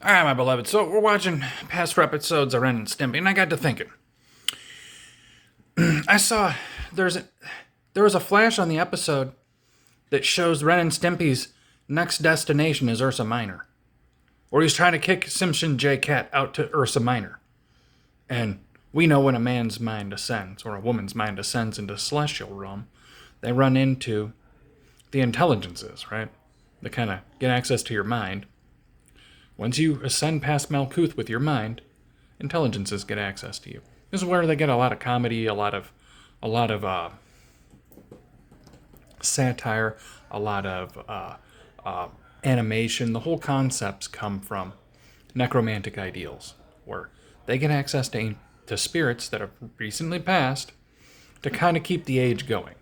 All right, my beloved. So we're watching past four episodes of Ren and Stimpy, and I got to thinking. I saw there was a flash on the episode that shows Ren and Stimpy's next destination is Ursa Minor, where he's trying to kick Simpson J. Cat out to Ursa Minor. And we know when a man's mind ascends, or a woman's mind ascends into celestial realm, they run into the intelligences, right? They kind of get access to your mind. Once you ascend past Malkuth with your mind, intelligences get access to you. This is where they get a lot of comedy, a lot of satire, a lot of animation. The whole concepts come from necromantic ideals, where they get access to spirits that have recently passed to kind of keep the age going,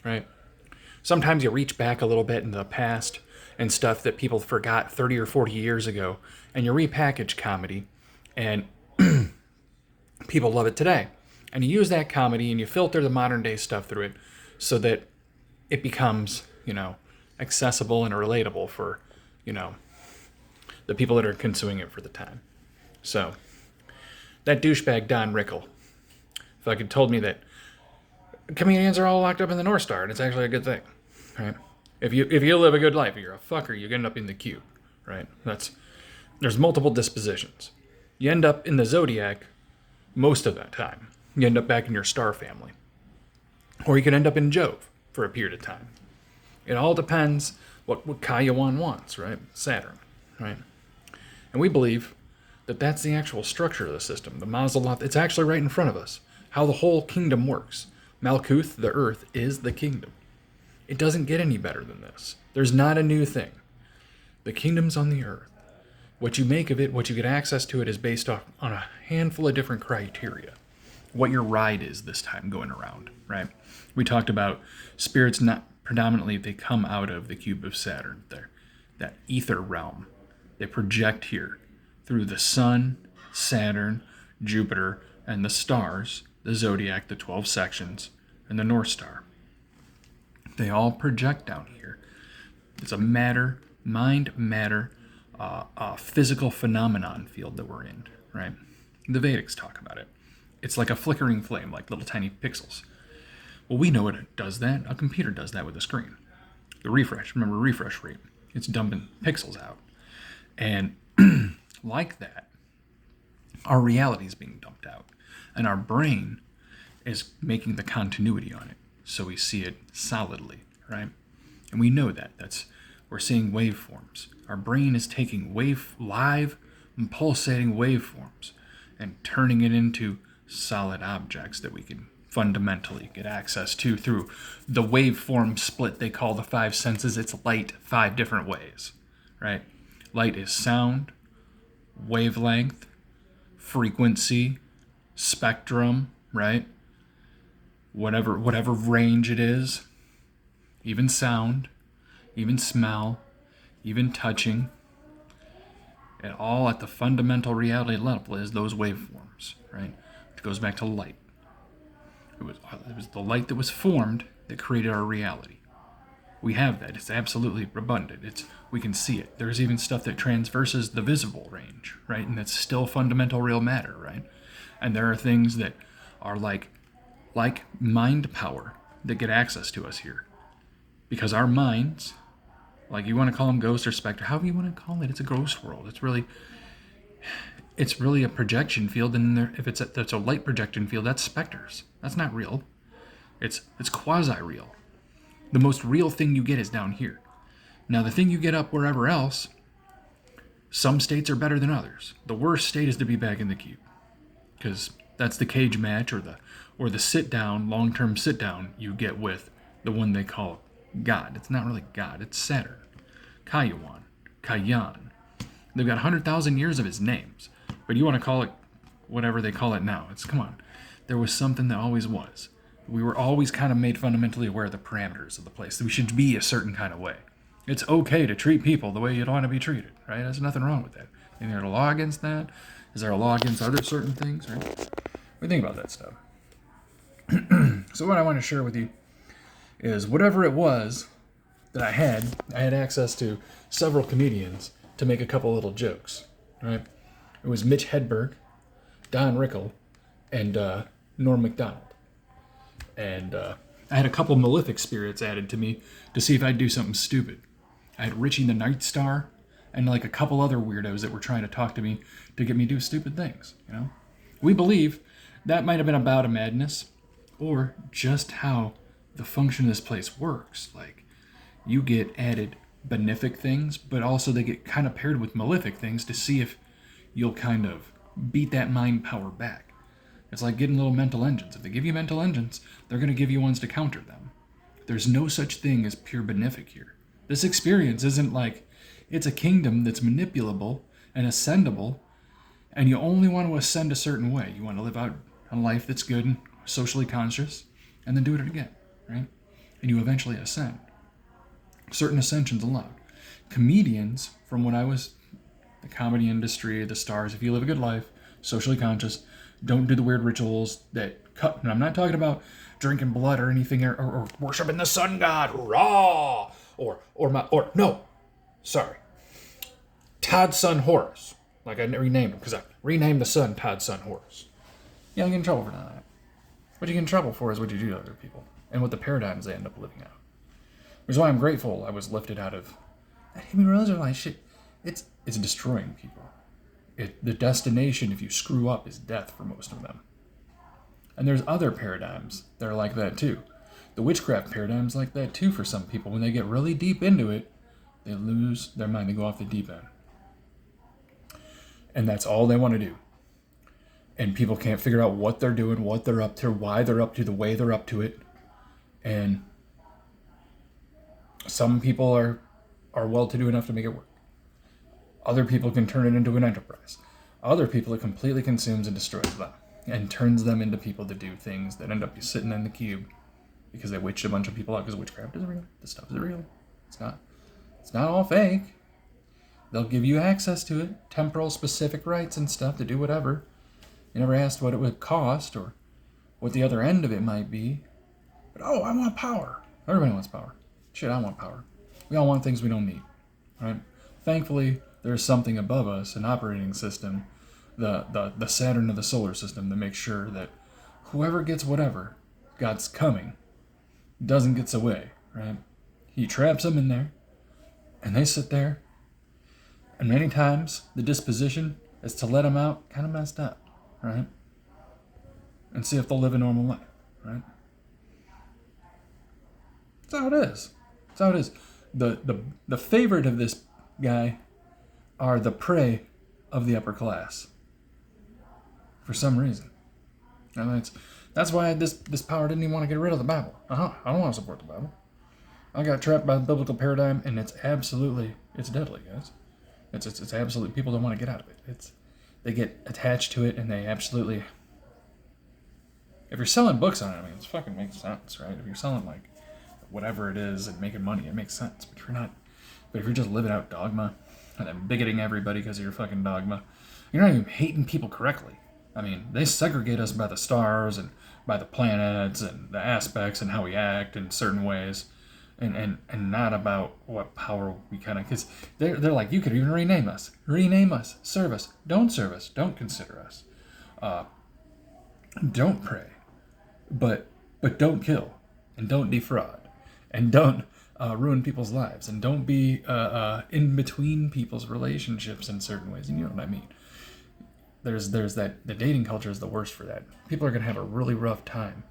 right? Sometimes you reach back a little bit in the past and stuff that people forgot 30 or 40 years ago, and you repackage comedy, and people love it today. And you use that comedy and you filter the modern day stuff through it so that it becomes, accessible and relatable for, the people that are consuming it for the time. So, that douchebag Don Rickle fucking told me that comedians are all locked up in the North Star, and it's actually a good thing, right? If you live a good life, if you're a fucker, you end up in the cube, right? There's multiple dispositions. You end up in the zodiac most of that time. You end up back in your star family. Or you can end up in Jove for a period of time. It all depends what Kayuan wants, right? Saturn, right? And we believe that that's the actual structure of the system. The Mazaloth, it's actually right in front of us. How the whole kingdom works. Malkuth, the earth, is the kingdom. It doesn't get any better than this. There's not a new thing. The kingdom's on the earth. What you make of it, what you get access to it, is based on a handful of different criteria. What your ride is this time going around, right? We talked about spirits not predominantly, they come out of the cube of Saturn, there, that ether realm. They project here through the sun, Saturn, Jupiter, and the stars, the zodiac, the 12 sections, and the North Star. They all project down here. It's a mind-matter, physical phenomenon field that we're in, right? The Vedics talk about it. It's like a flickering flame, like little tiny pixels. Well, we know it does that. A computer does that with a screen. The refresh, remember refresh rate. It's dumping pixels out. And like that, our reality is being dumped out. And our brain is making the continuity on it. So we see it solidly, right? And we know that. We're seeing waveforms. Our brain is taking live and pulsating waveforms and turning it into solid objects that we can fundamentally get access to through the waveform split they call the five senses. It's light 5 different ways, right? Light is sound, wavelength, frequency, spectrum, right? Whatever range it is, even sound, even smell, even touching, and all at the fundamental reality level is those waveforms, right? Which goes back to light. It was the light that was formed that created our reality. We have that. It's absolutely abundant. We can see it. There's even stuff that transverses the visible range, right? And that's still fundamental real matter, right? And there are things that are like mind power that get access to us here. Because our minds, like you want to call them ghosts or specter, however you want to call it, it's a ghost world. It's really a projection field, and if it's a light projection field, that's specters. That's not real. It's quasi-real. The most real thing you get is down here. Now, the thing you get up wherever else, some states are better than others. The worst state is to be back in the cube, because that's the cage match or the sit-down, long-term sit-down you get with the one they call God. It's not really God. It's Saturn. Kayan. They've got 100,000 years of his names. But you want to call it whatever they call it now. Come on. There was something that always was. We were always kind of made fundamentally aware of the parameters of the place. That we should be a certain kind of way. It's okay to treat people the way you'd want to be treated, right? There's nothing wrong with that. Is there a law against that? Is there a law against other certain things, right? We think about that stuff. So what I want to share with you is whatever it was that I had access to several comedians to make a couple little jokes, right? It was Mitch Hedberg, Don Rickle, and Norm Macdonald. And I had a couple malefic spirits added to me to see if I'd do something stupid. I had Richie the Night Star and like a couple other weirdos that were trying to talk to me to get me to do stupid things, you know? We believe that might have been a bout of madness or just how the function of this place works. Like, you get added benefic things, but also they get kind of paired with malefic things to see if you'll kind of beat that mind power back. It's like getting little mental engines. If they give you mental engines, they're going to give you ones to counter them. There's no such thing as pure benefic here. This experience isn't like it's a kingdom that's manipulable and ascendable, and you only want to ascend a certain way. You want to live out a life that's good and socially conscious, and then do it again, right? And you eventually ascend. Certain ascensions allowed. Comedians, from when I was the comedy industry, the stars, if you live a good life, socially conscious, don't do the weird rituals that cut. And I'm not talking about drinking blood or anything, or worshiping the sun god, raw, or no, sorry, Todd's son Horus. Like I renamed him because I renamed the son Todd's son Horus. Yeah, I get in trouble for that. What you get in trouble for is what you do to other people and what the paradigms they end up living out. Which is why I'm grateful I was lifted out of. I mean, religion like shit. It's destroying people. The destination, if you screw up, is death for most of them. And there's other paradigms that are like that too. The witchcraft paradigm's like that too for some people. When they get really deep into it, they lose their mind. They go off the deep end. And that's all they want to do. And people can't figure out what they're doing, what they're up to, why they're up to, the way they're up to it. And some people are well-to-do enough to make it work. Other people can turn it into an enterprise. Other people it completely consumes and destroys them and turns them into people that do things that end up sitting in the cube because they witched a bunch of people out because witchcraft is real. This stuff is real. It's not all fake. They'll give you access to it, temporal specific rights and stuff to do whatever. You never asked what it would cost or what the other end of it might be. But I want power. Everybody wants power. Shit, I want power. We all want things we don't need, right? Thankfully, there's something above us, an operating system, the Saturn of the solar system, that makes sure that whoever gets whatever God's coming doesn't get away, right? He traps them in there, and they sit there, and many times the disposition is to let them out kind of messed up, right? And see if they'll live a normal life, right? That's how it is. That's how it is. The favorite of this guy are the prey of the upper class. For some reason. And that's why this power didn't even want to get rid of the Bible. I don't want to support the Bible. I got trapped by the biblical paradigm, and it's deadly, guys. It's absolutely, people don't want to get out of it. They get attached to it, and they absolutely. If you're selling books on it, I mean, it fucking makes sense, right? If you're selling like whatever it is and making money, it makes sense. But if you're just living out dogma and then bigoting everybody because of your fucking dogma, you're not even hating people correctly. I mean, they segregate us by the stars and by the planets and the aspects and how we act in certain ways, and not about what power we kind of, because they're like, you could even rename us, serve us, don't consider us, don't pray, but don't kill, and don't defraud, and don't ruin people's lives, and don't be in between people's relationships in certain ways. And you know what I mean. There's that the dating culture is the worst for that. People are gonna have a really rough time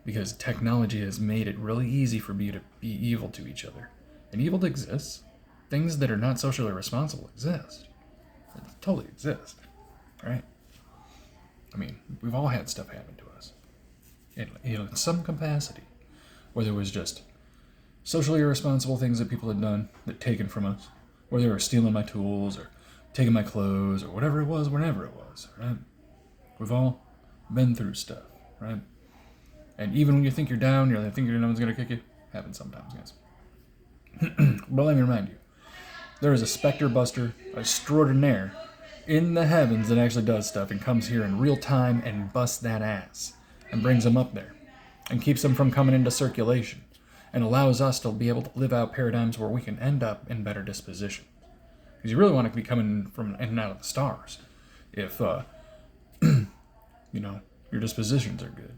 because technology has made it really easy for you to be evil to each other. And evil exists. Things that are not socially responsible exist. It totally exist, right? I mean, we've all had stuff happen to us, in some capacity, whether it was just socially irresponsible things that people had done that taken from us, or they were stealing my tools or taking my clothes or whatever it was, whenever it was, right? We've all been through stuff, right? And even when you think you're down, no one's gonna kick you. Happens sometimes, guys. But let me remind you, there is a specter buster extraordinaire in the heavens that actually does stuff and comes here in real time and busts that ass and brings them up there and keeps them from coming into circulation and allows us to be able to live out paradigms where we can end up in better disposition. Because you really want to be coming from in and out of the stars. If, your dispositions are good.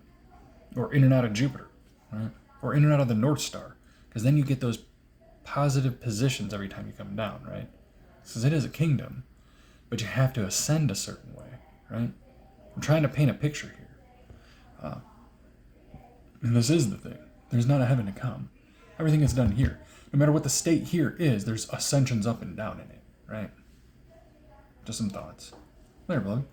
Or in and out of Jupiter, right? Or in and out of the North Star. Because then you get those positive positions every time you come down, right? Because it is a kingdom, but you have to ascend a certain way, right? I'm trying to paint a picture here. And this is the thing. There's not a heaven to come. Everything is done here. No matter what the state here is, there's ascensions up and down in it, right? Just some thoughts. Later, beloved.